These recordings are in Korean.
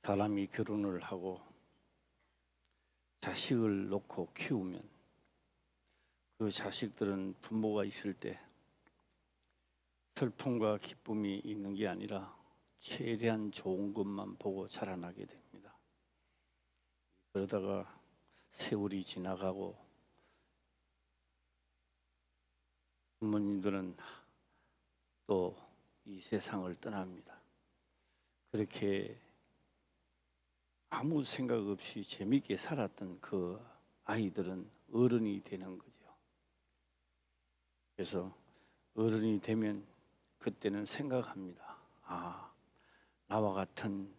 사람이 결혼을 하고 자식을 놓고 키우면 그 자식들은 부모가 있을 때 슬픔과 기쁨이 있는 게 아니라 최대한 좋은 것만 보고 자라나게 됩니다. 그러다가 세월이 지나가고 부모님들은 또 이 세상을 떠납니다. 그렇게 아무 생각 없이 재밌게 살았던 그 아이들은 어른이 되는 거죠. 그래서 어른이 되면 그때는 생각합니다. 나와 같은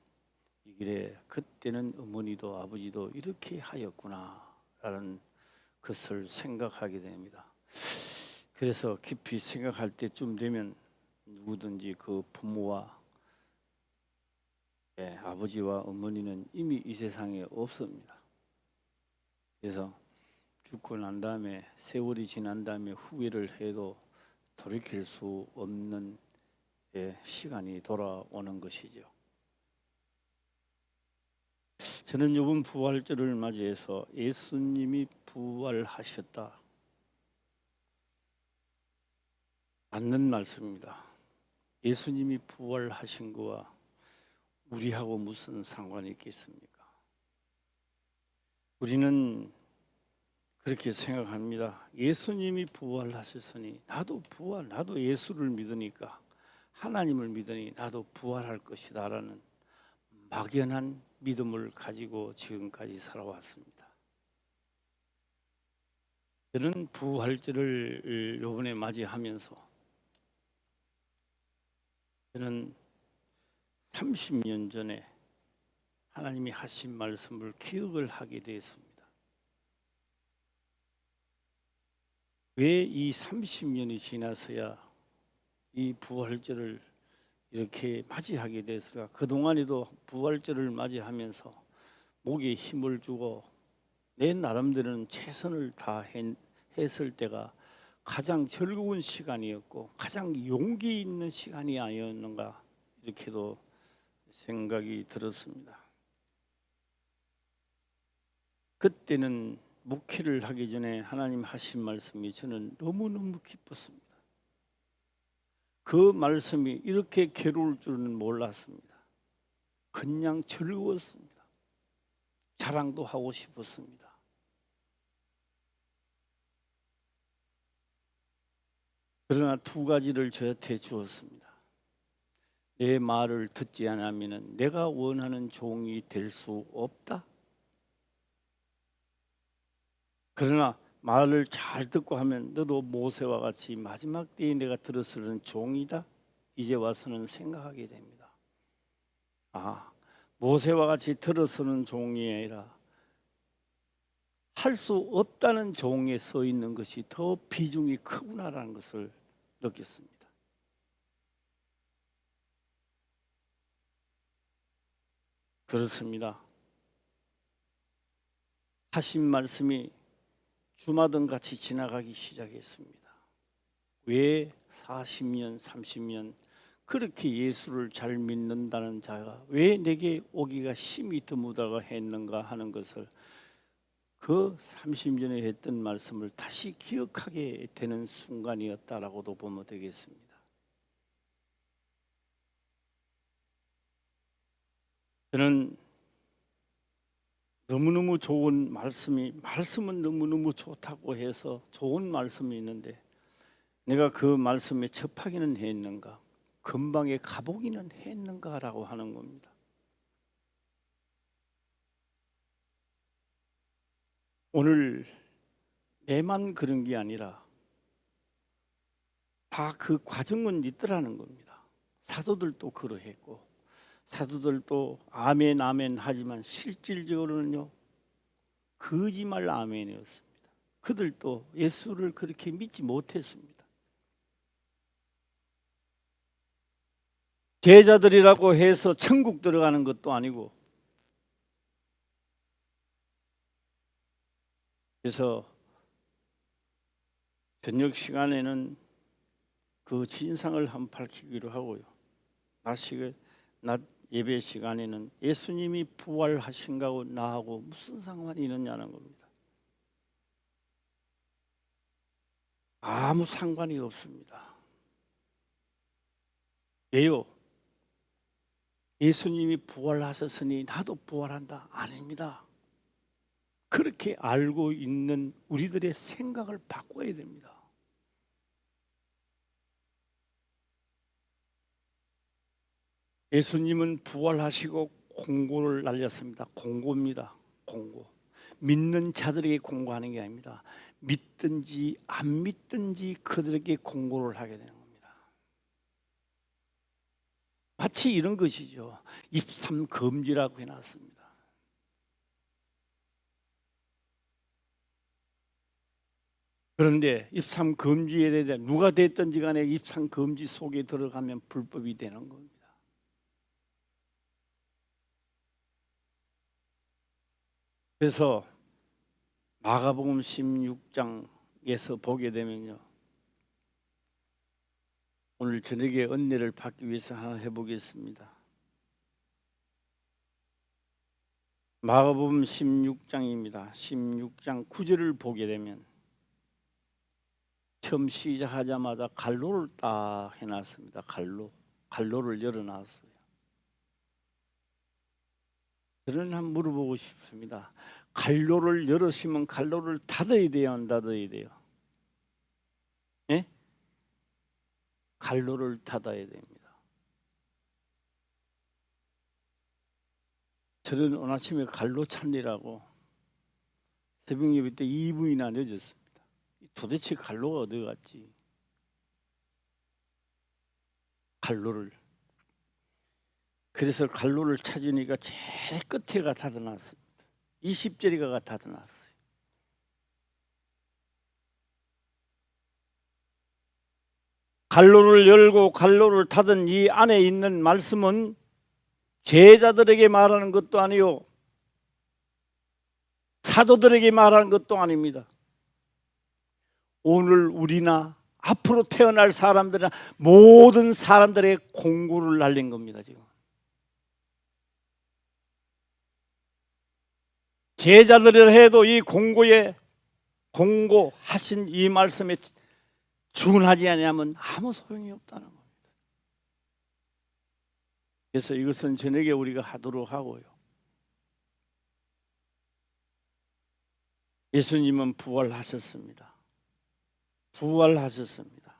이 길에 그때는 어머니도 아버지도 이렇게 하였구나 라는 것을 생각하게 됩니다. 그래서 깊이 생각할 때쯤 되면 누구든지 그 부모와 아버지와 어머니는 이미 이 세상에 없습니다. 그래서 죽고 난 다음에 세월이 지난 다음에 후회를 해도 돌이킬 수 없는 시간이 돌아오는 것이죠. 저는 이번 부활절을 맞이해서 예수님이 부활하셨다, 맞는 말씀입니다. 예수님이 부활하신 거와 우리하고 무슨 상관이 있겠습니까? 우리는 그렇게 생각합니다. 예수님이 부활하셨으니 나도 예수를 믿으니까, 하나님을 믿으니 나도 부활할 것이다 라는 막연한 믿음을 가지고 지금까지 살아왔습니다. 저는 부활절을 이번에 맞이하면서 저는 30년 전에 하나님이 하신 말씀을 기억을 하게 되었습니다. 왜 이 30년이 지나서야 이 부활절을 이렇게 맞이하게 됐을까? 그동안에도 부활절을 맞이하면서 목에 힘을 주고 내 나름대로는 최선을 다했을 때가 가장 즐거운 시간이었고 가장 용기 있는 시간이 아니었는가, 이렇게도 생각이 들었습니다. 그때는 목회를 하기 전에 하나님 하신 말씀이 저는 너무너무 기뻤습니다. 그 말씀이 이렇게 괴로울 줄은 몰랐습니다. 그냥 즐거웠습니다. 자랑도 하고 싶었습니다. 그러나 두 가지를 저한테 주었습니다. 내 말을 듣지 않으면 내가 원하는 종이 될 수 없다. 그러나 말을 잘 듣고 하면 너도 모세와 같이 마지막 때에 내가 들었으는 종이다. 이제 와서는 생각하게 됩니다. 모세와 같이 들어서는 종이 아니라 할 수 없다는 종에 서 있는 것이 더 비중이 크구나라는 것을 느꼈습니다. 그렇습니다. 하신 말씀이 주마등 같이 지나가기 시작했습니다. 왜 40년, 30년 그렇게 예수를 잘 믿는다는 자가 왜 내게 오기가 심히 드무다가 했는가 하는 것을, 그 30년에 했던 말씀을 다시 기억하게 되는 순간이었다라고도 보면 되겠습니다. 저는 너무너무 좋은 말씀은 너무너무 좋다고 해서 좋은 말씀이 있는데 내가 그 말씀에 접하기는 했는가, 금방에 가보기는 했는가라고 하는 겁니다. 오늘 내만 그런 게 아니라 다 그 과정은 있더라는 겁니다. 사도들도 그러했고 사도들도 아멘 아멘 하지만 실질적으로는요 거짓말 아멘이었습니다. 그들도 예수를 그렇게 믿지 못했습니다. 제자들이라고 해서 천국 들어가는 것도 아니고, 그래서 저녁 시간에는 그 진상을 한번 밝히기로 하고요. 낮 예배 시간에는 예수님이 부활하신 거하고 나하고 무슨 상관이 있느냐는 겁니다. 아무 상관이 없습니다. 왜요? 예수님이 부활하셨으니 나도 부활한다? 아닙니다. 그렇게 알고 있는 우리들의 생각을 바꿔야 됩니다. 예수님은 부활하시고 공고를 날렸습니다. 공고입니다. 공고. 믿는 자들에게 공고하는 게 아닙니다. 믿든지 안 믿든지 그들에게 공고를 하게 되는 겁니다. 마치 이런 것이죠. 입삼금지라고 해놨습니다. 그런데 입삼금지에 대해 누가 됐든지 간에 입삼금지 속에 들어가면 불법이 되는 겁니다. 그래서 마가복음 16장에서 보게 되면요, 오늘 저녁에 은혜를 받기 위해서 하나 해보겠습니다. 마가복음 16장입니다. 16장 9절을 보게 되면 처음 시작하자마자 갈로를 딱 해놨습니다. 갈로를 열어놨어요. 저는 한번 물어보고 싶습니다. 갈로를 열으시면 갈로를 닫아야 돼요, 안 닫아야 돼요? 예? 갈로를 닫아야 됩니다. 저는 오늘 아침에 갈로 찾느라고 새벽 예배 때 2분이나 늦었습니다. 도대체 갈로가 어디 갔지? 갈로를. 그래서 갈로를 찾으니까 제일 끝에가 닫아놨습니다. 20절이가 닫아놨어요. 갈로를 열고 갈로를 닫은 이 안에 있는 말씀은 제자들에게 말하는 것도 아니요, 사도들에게 말하는 것도 아닙니다. 오늘 우리나 앞으로 태어날 사람들이나 모든 사람들의 공고를 날린 겁니다. 지금 제자들을 해도 이 공고하신 이 말씀에 준하지 않으면 아무 소용이 없다는 겁니다. 그래서 이것은 저녁에 우리가 하도록 하고요. 예수님은 부활하셨습니다. 부활하셨습니다.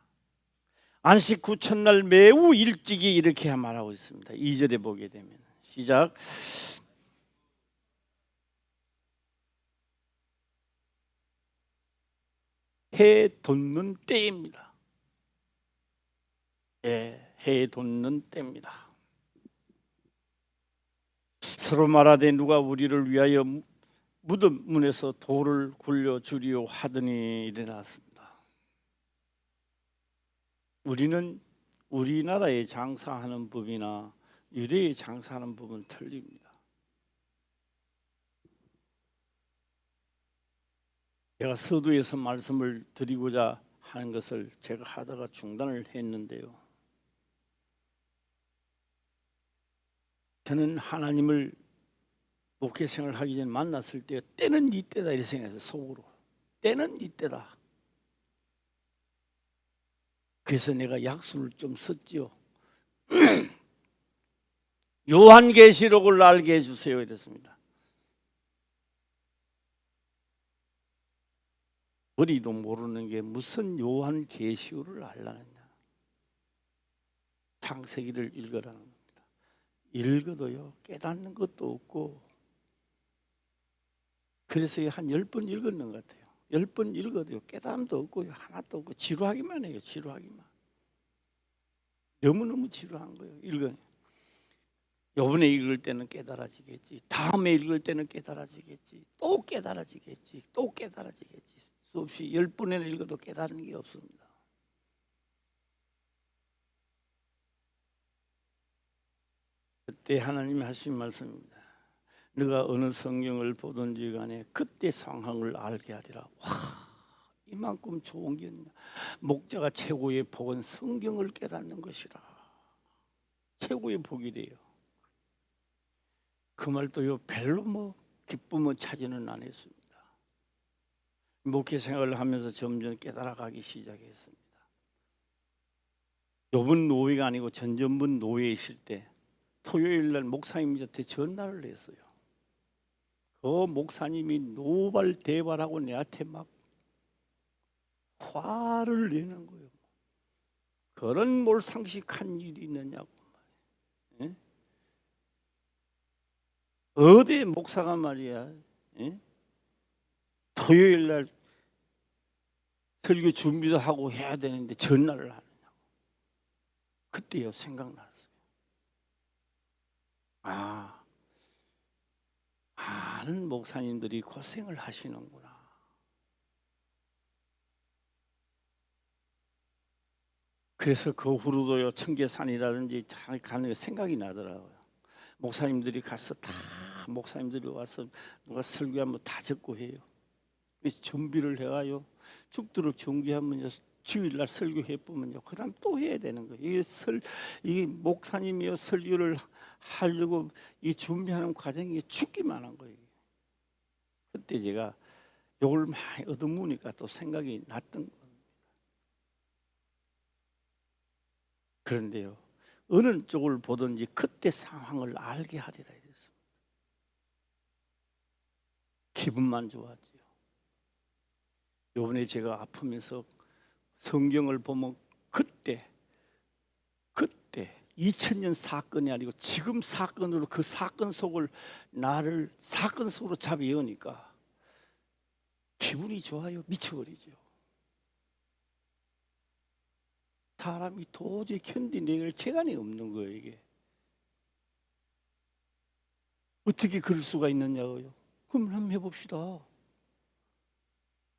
안식 후 첫날 매우 일찍이 이렇게 말하고 있습니다. 2절에 보게 되면 시작. 해 돋는 때입니다. 예, 해 돋는 때입니다. 서로 말하되 누가 우리를 위하여 무덤 문에서 돌을 굴려 주리오 하더니 일어났습니다. 우리는 우리나라에 장사하는 법이나 유대에 장사하는 법은 틀립니다. 제가 서두에서 말씀을 드리고자 하는 것을 제가 하다가 중단을 했는데요. 저는 하나님을 목회생활을 하기 전에 만났을 때 때는 이때다 이렇게 생각해서 속으로 때는 이때다. 그래서 내가 약수를 좀 썼지요. 요한계시록을 알게 해주세요 이랬습니다. 머리도 모르는 게 무슨 요한계시록을 알라느냐. 창세기를 읽으라는 겁니다. 읽어도요 깨닫는 것도 없고, 그래서 한 10번 읽었는 것 같아요. 10번 읽어도요 깨달음도 없고요 하나도 없고 지루하기만 해요. 지루하기만. 너무너무 지루한 거예요. 읽으니 요번에 읽을 때는 깨달아지겠지, 다음에 읽을 때는 깨달아지겠지, 또 깨달아지겠지, 또 깨달아지겠지. 수없이 10번이나 읽어도 깨달은 게 없습니다. 그때 하나님이 하신 말씀입니다. 너가 어느 성경을 보든지 간에 그때 상황을 알게 하리라. 와, 이만큼 좋은 게 있냐. 목자가 최고의 복은 성경을 깨닫는 것이라. 최고의 복이래요. 그 말도요 별로 뭐 기쁨을 차지는 않았습니다. 목회 생활을 하면서 점점 깨달아가기 시작했습니다. 요번 노회가 아니고 전전번 노회에 있을 때 토요일 날 목사님한테 전화를 했어요. 그 목사님이 노발대발하고 내한테 막 화를 내는 거예요. 그런 몰상식한 일이 있느냐고. 예? 어디 목사가 말이야, 예? 토요일 날 설교 준비도 하고 해야 되는데 전화를 하느냐고. 그때요 생각났어요. 많은 목사님들이 고생을 하시는구나. 그래서 그 후로도요 청계산이라든지 가는 생각이 나더라고요. 목사님들이 가서 다 목사님들이 와서 누가 설교하면 다 듣고 해요. 그래서 준비를 해가요. 죽도록 준비하면 주일날 설교해 보면요, 그다음 또 해야 되는 거예요. 이게 목사님이요 설교를 하려고 이 준비하는 과정이 죽기만 한 거예요. 그때 제가 욕을 많이 얻어먹으니까 또 생각이 났던 거예요. 그런데요, 어느 쪽을 보든지 그때 상황을 알게 하리라 이랬습니다. 기분만 좋았지요. 요번에 제가 아프면서 성경을 보면 그때 2000년 사건이 아니고 지금 사건으로 그 사건 속을 나를 사건 속으로 잡아여니까 기분이 좋아요. 미쳐버리죠. 사람이 도저히 견디낼 재간이 없는 거예요. 이게 어떻게 그럴 수가 있느냐고요. 그럼 한번 해봅시다.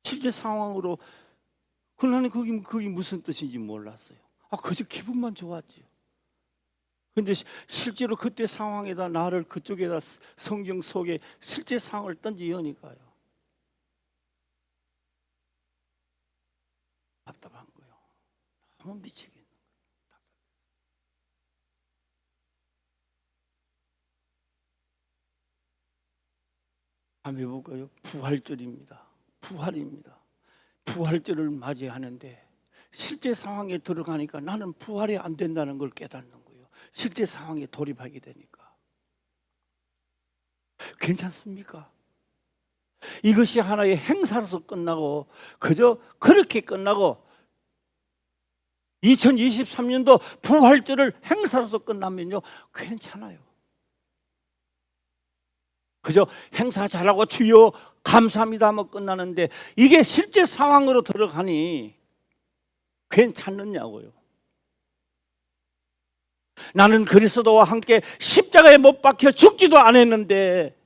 실제 상황으로. 그러나 그게 무슨 뜻인지 몰랐어요. 그저 기분만 좋았지요. 근데 실제로 그때 상황에다 나를 그쪽에다 성경 속에 실제 상황을 던지니까요. 답답한 거예요. 너무 미치겠는 거예요. 한번 해볼까요? 부활절입니다. 부활입니다. 부활절을 맞이하는데 실제 상황에 들어가니까 나는 부활이 안 된다는 걸 깨닫는 거예요. 실제 상황에 돌입하게 되니까. 괜찮습니까? 이것이 하나의 행사로서 끝나고 그저 그렇게 끝나고 2023년도 부활절을 행사로서 끝나면요 괜찮아요. 그저 행사 잘하고 주여 감사합니다 하면 끝나는데 이게 실제 상황으로 들어가니 괜찮느냐고요. 나는 그리스도와 함께 십자가에 못 박혀 죽지도 않았는데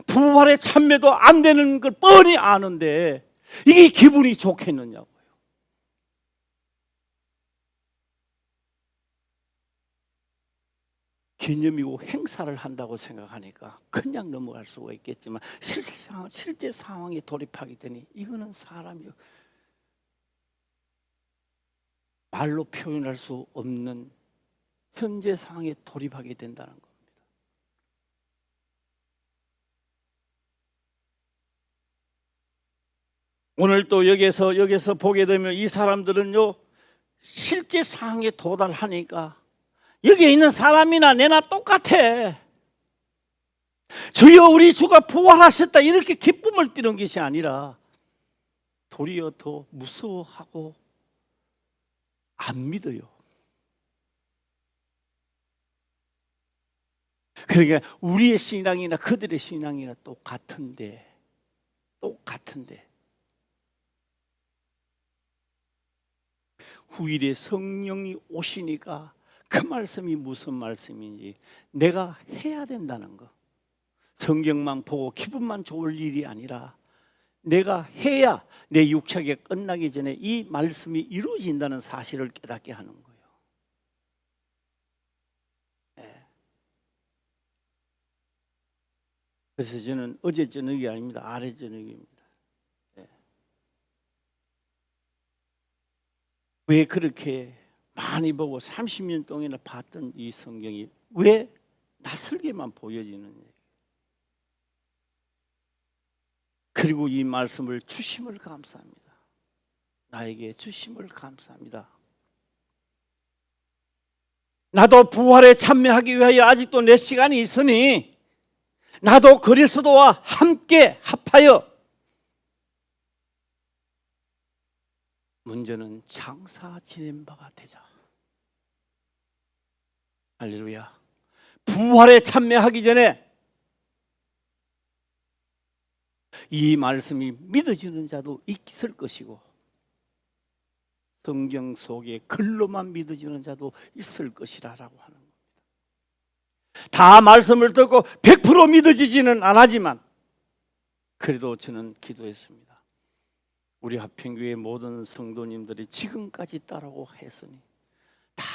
부활의 참여도 안 되는 걸 뻔히 아는데 이게 기분이 좋겠느냐고요. 기념이고 행사를 한다고 생각하니까 그냥 넘어갈 수가 있겠지만 실제 상황에 돌입하게 되니 이거는 사람이 말로 표현할 수 없는 현재 상황에 돌입하게 된다는 겁니다. 오늘 또 여기서 보게 되면 이 사람들은요 실제 상황에 도달하니까 여기에 있는 사람이나 내나 똑같아. 주여 우리 주가 부활하셨다 이렇게 기쁨을 띠는 것이 아니라 도리어 더 무서워하고 안 믿어요. 그러니까 우리의 신앙이나 그들의 신앙이나 똑같은데 후일에 성령이 오시니까 그 말씀이 무슨 말씀인지 내가 해야 된다는 거. 성경만 보고 기분만 좋을 일이 아니라 내가 해야 내 육체가 끝나기 전에 이 말씀이 이루어진다는 사실을 깨닫게 하는 거예요. 네. 그래서 저는 어제 저녁이 아닙니다. 아래 저녁입니다. 네. 왜 그렇게 많이 보고 30년 동안이나 봤던 이 성경이 왜 낯설게만 보여지느냐. 그리고 이 말씀을 주심을 감사합니다. 나에게 주심을 감사합니다. 나도 부활에 참여하기 위하여 아직도 내 시간이 있으니 나도 그리스도와 함께 합하여 문제는 장사 지낸 바가 되자. 할렐루야. 부활에 참여하기 전에 이 말씀이 믿어지는 자도 있을 것이고 성경 속에 글로만 믿어지는 자도 있을 것이라고 하는 겁니다. 다 말씀을 듣고 100% 믿어지지는 않았지만 그래도 저는 기도했습니다. 우리 합평교회 모든 성도님들이 지금까지 따라오고 했으니 다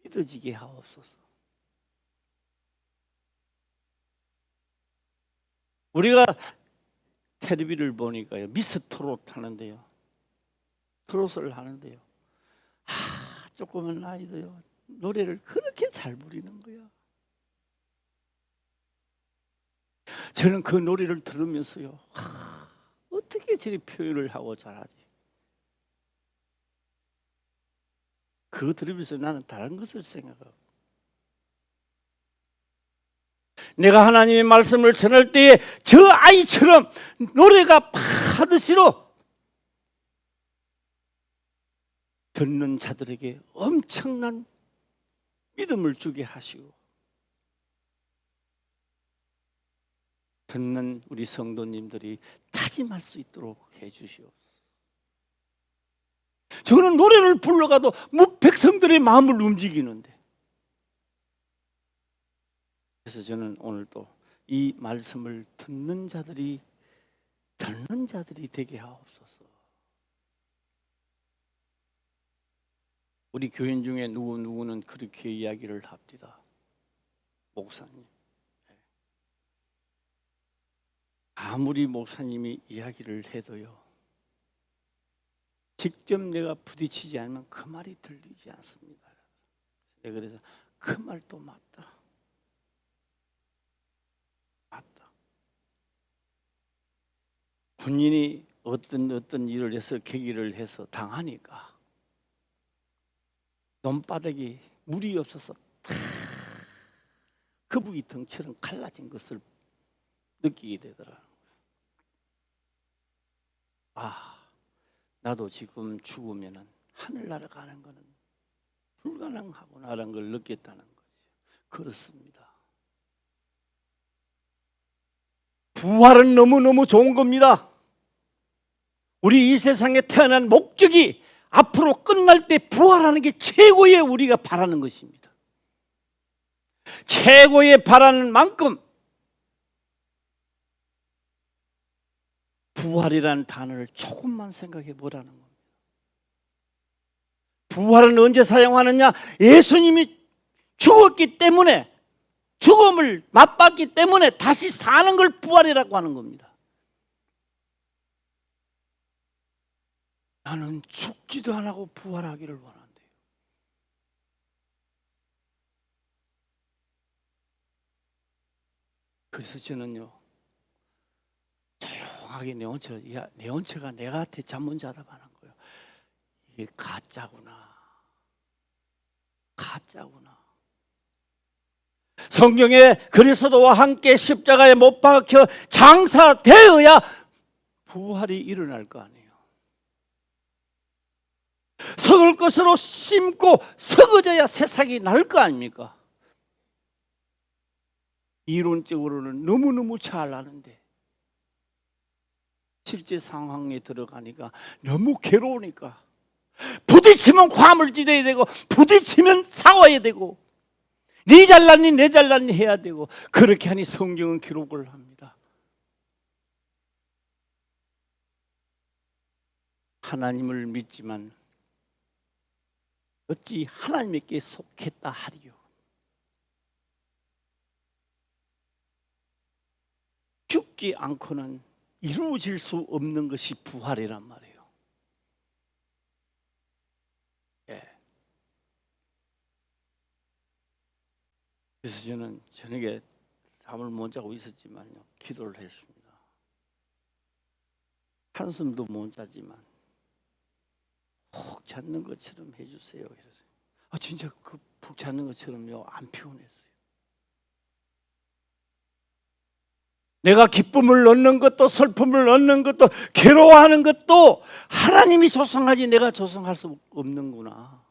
믿어지게 하옵소서. 우리가 텔레비를 보니까요, 미스 트롯 하는데요, 트롯을 하는데요, 조그만 아이도요 노래를 그렇게 잘 부리는 거야. 저는 그 노래를 들으면서요, 어떻게 저리 표현을 하고 잘하지? 그거 들으면서 나는 다른 것을 생각하고, 내가 하나님의 말씀을 전할 때에 저 아이처럼 노래가 파듯이로 듣는 자들에게 엄청난 믿음을 주게 하시고 듣는 우리 성도님들이 다짐할 수 있도록 해주시옵소서. 저는 노래를 불러가도 백성들의 마음을 움직이는데, 그래서 저는 오늘 또 이 말씀을 듣는 자들이 되게 하옵소서. 우리 교인 중에 누구는 그렇게 이야기를 합니다. 목사님, 아무리 목사님이 이야기를 해도요, 직접 내가 부딪히지 않으면 그 말이 들리지 않습니다. 그래서 그 말도 맞다. 본인이 어떤 일을 해서 계기를 해서 당하니까 논바닥이 물이 없어서 거북이 덩처럼 갈라진 것을 느끼게 되더라. 나도 지금 죽으면은 하늘나라 가는 거는 불가능하구나라는 걸 느꼈다는 거죠. 그렇습니다. 부활은 너무너무 좋은 겁니다. 우리 이 세상에 태어난 목적이 앞으로 끝날 때 부활하는 게 최고의 우리가 바라는 것입니다. 최고의 바라는 만큼 부활이라는 단어를 조금만 생각해 보라는 겁니다. 부활은 언제 사용하느냐? 예수님이 죽었기 때문에, 죽음을 맛봤기 때문에 다시 사는 걸 부활이라고 하는 겁니다. 나는 죽지도 안 하고 부활하기를 원한대요. 그래서 저는요, 조용하게 내 혼처가 내가한테 잠문자답하는 거예요. 이게 가짜구나. 성경에 그리스도와 함께 십자가에 못 박혀 장사되어야 부활이 일어날 거 아니에요. 썩을 것으로 심고 썩어져야 새싹이 날 거 아닙니까? 이론적으로는 너무너무 잘 아는데 실제 상황에 들어가니까 너무 괴로우니까 부딪히면 화물지대야 되고 부딪히면 싸워야 되고 네 잘났니 내 잘났니 해야 되고, 그렇게 하니 성경은 기록을 합니다. 하나님을 믿지만 어찌 하나님께 속했다 하리요. 죽지 않고는 이루어질 수 없는 것이 부활이란 말이에요. 그래서 저는 저녁에 잠을 못 자고 있었지만요, 기도를 했습니다. 한숨도 못 자지만 푹 잤는 것처럼 해주세요. 그래서 진짜 그 푹 잤는 것처럼요, 안 피곤했어요. 내가 기쁨을 얻는 것도 슬픔을 얻는 것도 괴로워하는 것도 하나님이 조성하지 내가 조성할 수 없는구나.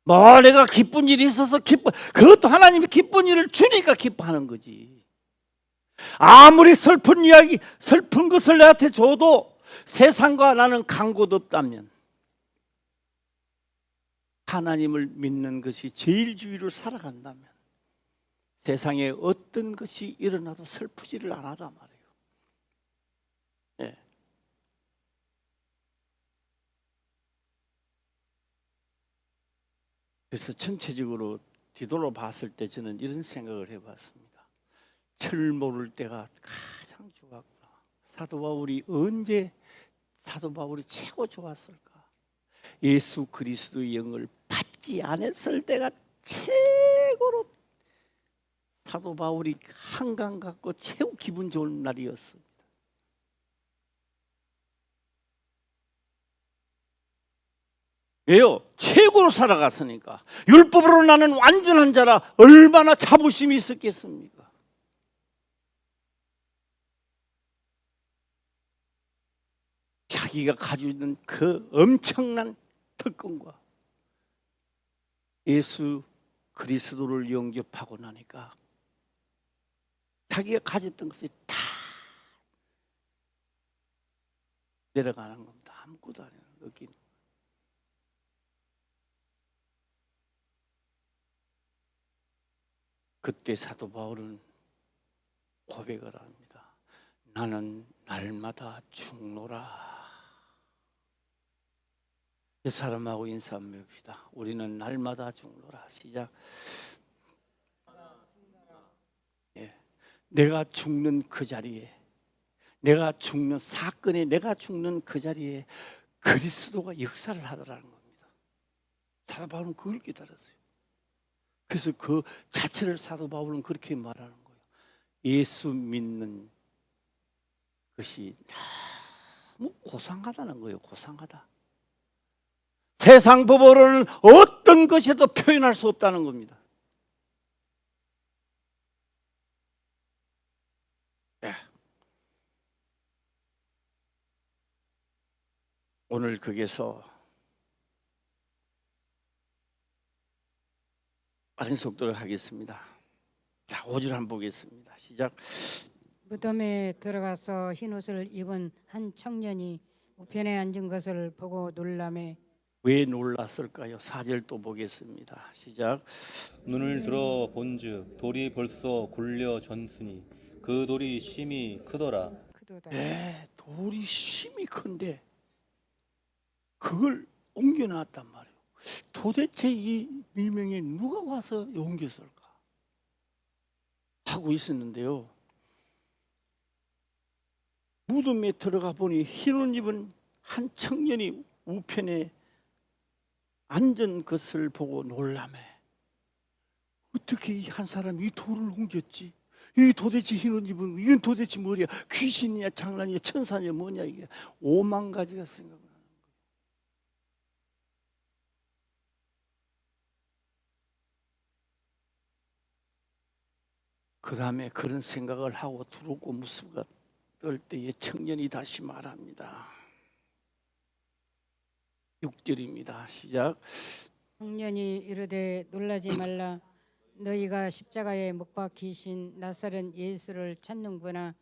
뭐 내가 기쁜 일이 있어서 그것도 하나님이 기쁜 일을 주니까 기뻐하는 거지. 아무리 슬픈 이야기, 슬픈 것을 내한테 줘도 세상과 나는 간곳 없다면, 하나님을 믿는 것이 제일 주의로 살아간다면 세상에 어떤 것이 일어나도 슬프지를 않았단 말이에요. 예. 그래서 전체적으로 뒤돌아 봤을 때 저는 이런 생각을 해봤습니다. 철 모를 때가 가장 좋았구나. 사도 바울이 언제 사도 바울이 최고 좋았을까? 예수 그리스도의 영을 받지 않았을 때가 최고로 사도 바울이 한강 갖고 최고 기분 좋은 날이었습니다. 왜요? 최고로 살아갔으니까. 율법으로 나는 완전한 자라 얼마나 자부심이 있었겠습니까? 자기가 가지고 있는 그 엄청난 특권과 예수 그리스도를 영접하고 나니까 자기가 가졌던 것이 다 내려가는 겁니다. 아무것도 안 해요. 여기는. 그때 사도 바울은 고백을 합니다. 나는 날마다 죽노라. 이 사람하고 인사 한번 해봅시다. 우리는 날마다 죽노라. 시작. 예. 내가 죽는 그 자리에, 내가 죽는 사건에, 내가 죽는 그 자리에 그리스도가 역사를 하더라는 겁니다. 사도 바울은 그걸 깨달았어요. 그래서 그 자체를 사도 바울은 그렇게 말하는 거예요. 예수 믿는 것이 너무 고상하다는 거예요. 고상하다. 세상 법으로는 어떤 것에도 표현할 수 없다는 겁니다. 네. 오늘 거기서 빠른 속도로 하겠습니다. 자, 5절 한번 보겠습니다. 시작. 무덤에 들어가서 흰옷을 입은 한 청년이 우편에 앉은 것을 보고 놀라매. 왜 놀랐을까요? 4절 또 보겠습니다. 시작. 눈을 들어 본즉 돌이 벌써 굴려졌으니 그 돌이 심히 크더라. 크도다. 네, 돌이 심히 큰데 그걸 옮겨놨단 말이에요. 도대체 이 밀명에 누가 와서 옮겼을까 하고 있었는데요. 무덤에 들어가 보니 흰옷 입은 한 청년이 우편에 앉은 것을 보고 놀라매. 어떻게 이 한 사람이 이 돌을 옮겼지? 이 도대체 흰옷 입은 이건 도대체 뭐야? 귀신이냐 장난이냐 천사냐 뭐냐 이게 5만 가지가 생각나는 거예요. 그 다음에 그런 생각을 하고 두렵고 무섭고 떨 때에 청년이 다시 말합니다. 6절입니다. 시작. 청년이 이르되 놀라지 말라. 너희가 십자가에 못 박히신 나사렛 예수를 찾는구나.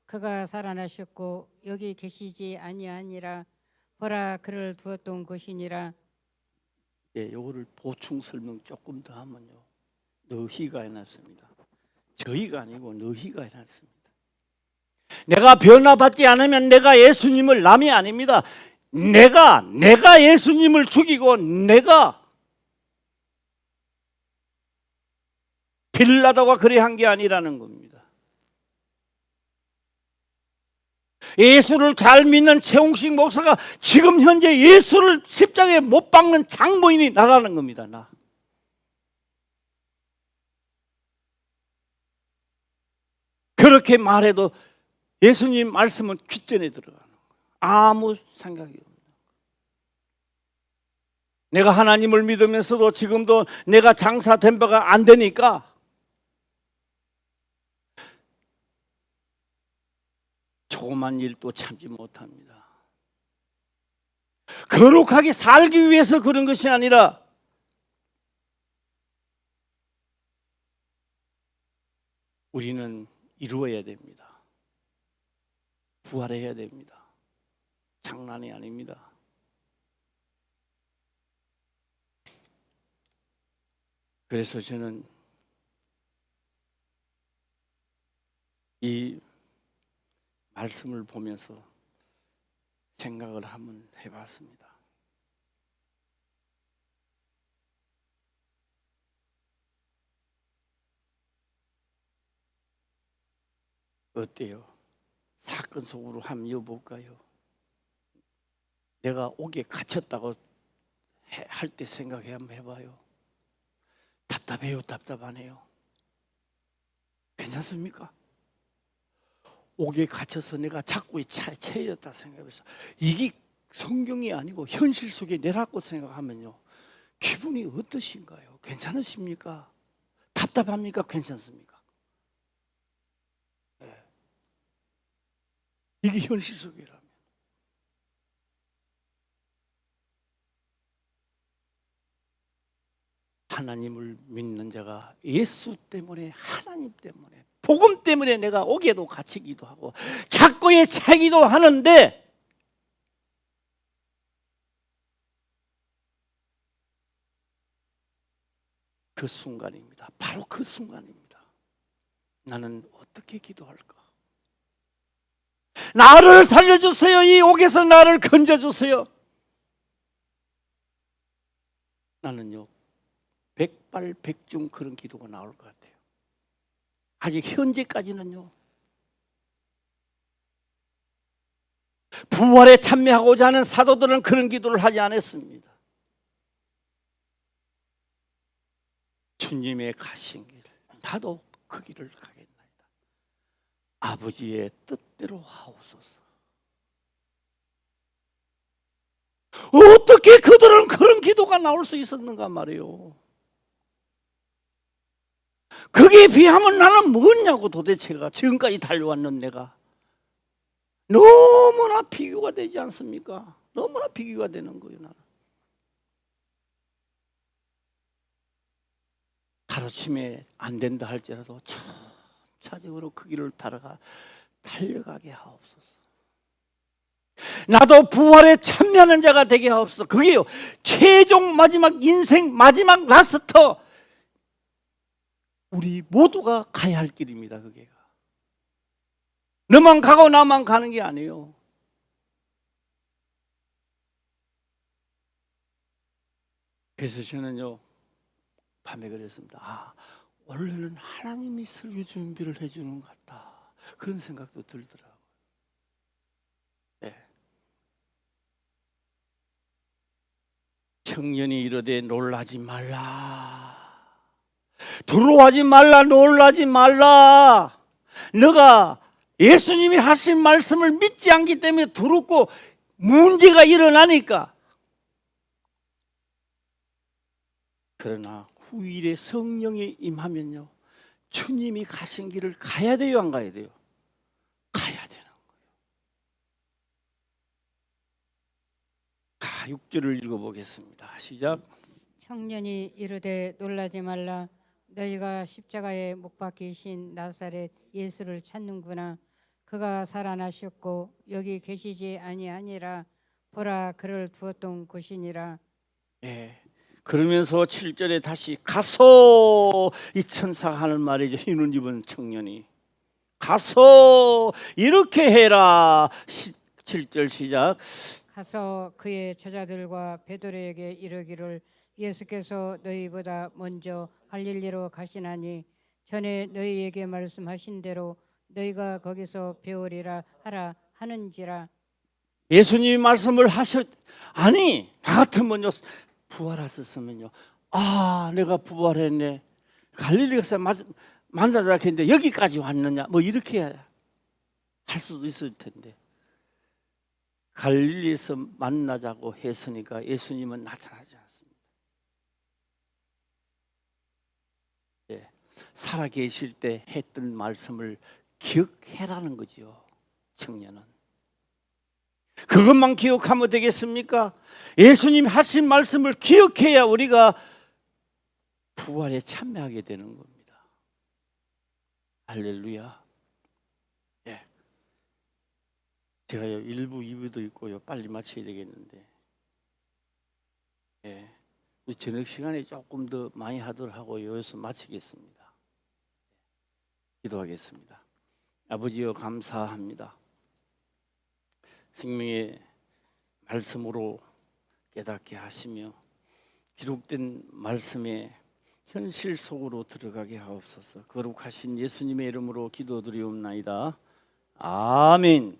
그가 살아나셨고 여기 계시지 아니하니라. 보라 그를 두었던 것이니라. 예, 요거를 보충 설명 조금 더 하면요. 너희가 해놨습니다. 저희가 아니고 너희가 해놨습니다. 내가 변화받지 않으면 내가 예수님을 남이 아닙니다. 내가 예수님을 죽이고 내가 빌라도가 그래 한 게 아니라는 겁니다. 예수를 잘 믿는 최홍식 목사가 지금 현재 예수를 십자가에 못 박는 장모인이 나라는 겁니다. 나. 그렇게 말해도 예수님 말씀은 귓전에 들어가는 거예요. 아무 생각이 없는 거예요. 내가 하나님을 믿으면서도 지금도 내가 장사된 바가 안 되니까 조그만 일도 참지 못합니다. 거룩하게 살기 위해서 그런 것이 아니라 우리는 이루어야 됩니다. 부활해야 됩니다. 장난이 아닙니다. 그래서 저는 이 말씀을 보면서 생각을 한번 해봤습니다. 어때요? 사건 속으로 한번 여볼까요? 내가 옥에 갇혔다고 할 때 생각해 한번 해봐요. 답답해요, 답답하네요. 괜찮습니까? 옥에 갇혀서 내가 자꾸 채였다 생각해서 이게 성경이 아니고 현실 속에 내라고 생각하면요, 기분이 어떠신가요? 괜찮으십니까? 답답합니까? 괜찮습니까? 네. 이게 현실 속이라면 하나님을 믿는 자가 예수 때문에, 하나님 때문에, 복음 때문에 내가 옥에도 갇히기도 하고 착고에 차기도 하는데 그 순간입니다. 바로 그 순간입니다. 나는 어떻게 기도할까? 나를 살려주세요. 이 옥에서 나를 건져주세요. 나는요, 백발백중 그런 기도가 나올 것 같아요. 아직 현재까지는요, 부활에 참여하고자 하는 사도들은 그런 기도를 하지 않았습니다. 주님의 가신 길, 나도 그 길을 가겠나이다. 아버지의 뜻대로 하옵소서. 어떻게 그들은 그런 기도가 나올 수 있었는가 말이에요. 거기에 비하면 나는 뭐냐고. 도대체가 지금까지 달려왔는 내가 너무나 비교가 되지 않습니까? 너무나 비교가 되는 거예요. 나는 가르침에 안 된다 할지라도 차적으로 그 길을 달려가게 하옵소서. 나도 부활에 참여하는 자가 되게 하옵소서. 그게요, 최종 마지막 인생 마지막 라스트, 우리 모두가 가야 할 길입니다. 그게가 너만 가고 나만 가는 게 아니에요. 그래서 저는요, 밤에 그랬습니다. 원래는 하나님이 설교 준비를 해주는 것 같다, 그런 생각도 들더라고요. 네. 청년이 이르되 놀라지 말라, 두려워하지 말라, 놀라지 말라. 너가 예수님이 하신 말씀을 믿지 않기 때문에 두렵고 문제가 일어나니까. 그러나 후일에 성령이 임하면요, 주님이 가신 길을 가야 돼요, 안 가야 돼요? 가야 되는 거예요. 6절을 읽어보겠습니다. 시작. 청년이 이르되 놀라지 말라. 너희가 십자가에 못 박히신 나사렛 예수를 찾는구나. 그가 살아나셨고 여기 계시지 아니하니라. 보라, 그를 두었던 곳이니라. 예. 그러면서 7절에 다시 가서, 이 천사가 하는 말이죠. 흰 옷 입은 청년이 가서 이렇게 해라. 7절 시작. 가서 그의 제자들과 베드로에게 이르기를 예수께서 너희보다 먼저 갈릴리로 가시나니 전에 너희에게 말씀하신 대로 너희가 거기서 배우리라 하라 하는지라. 예수님이 말씀을 아니, 나 같으면요, 부활하셨으면요, 내가 부활했네, 갈릴리 가서 만나자 했는데 여기까지 왔느냐 뭐 이렇게 할 수도 있을 텐데 갈릴리에서 만나자고 했으니까 예수님은 나타나지 않습니다. 예, 살아계실 때 했던 말씀을 기억해라는 거지요. 청년은 그것만 기억하면 되겠습니까? 예수님 하신 말씀을 기억해야 우리가 부활에 참여하게 되는 겁니다. 할렐루야. 예. 제가요 1부, 2부도 있고요. 빨리 마쳐야 되겠는데. 예. 저녁 시간에 조금 더 많이 하도록 하고 여기서 마치겠습니다. 기도하겠습니다. 아버지여 감사합니다. 생명의 말씀으로 깨닫게 하시며 기록된 말씀의 현실 속으로 들어가게 하옵소서. 거룩하신 예수님의 이름으로 기도드리옵나이다. 아멘.